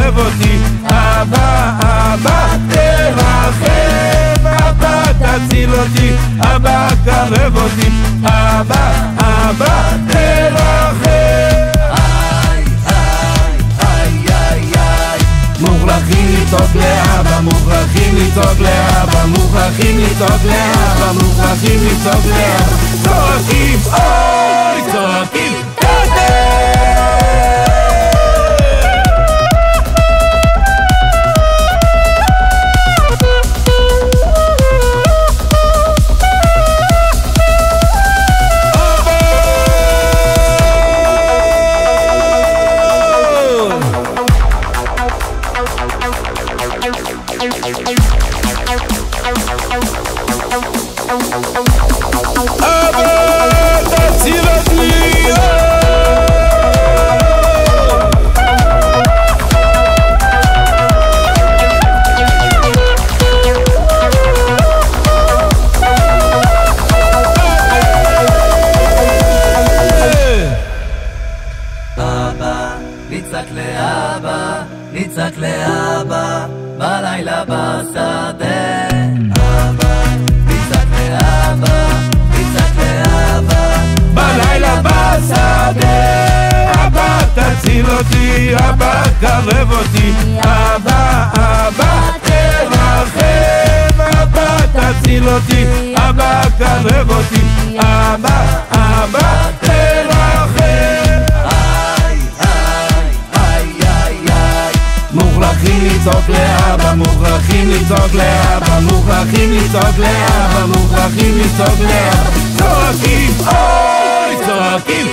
קרב אותי, אבא, אבא תרחם, אבא תציל אותי, אבא קרב אותי, אבא, אבא תרחם. מוכרחים לצעוק לאבא, מוכרחים לצעוק לאבא, מוכרחים לצעוק לאבא, מוכרחים לצעוק לאבא. צועקים, אוי, צועקים, נצעק לאבא, נצעק לאבא, בלילה בשדה. אבא, נצעק לאבא, נצעק לאבא, בלילה בשדה. אבא תציל אותי, אבא קרב אותי, אבא, אבא תרחם, אבא תציל אותי, אבא קרב אותי, אבא, אבא תרחם. מוכרחים לצעוק לאבא, מוכרחים לצעוק לאבא, מוכרחים לצעוק לאבא, מוכרחים לצעוק לאבא. צועקים, אוי, צועקים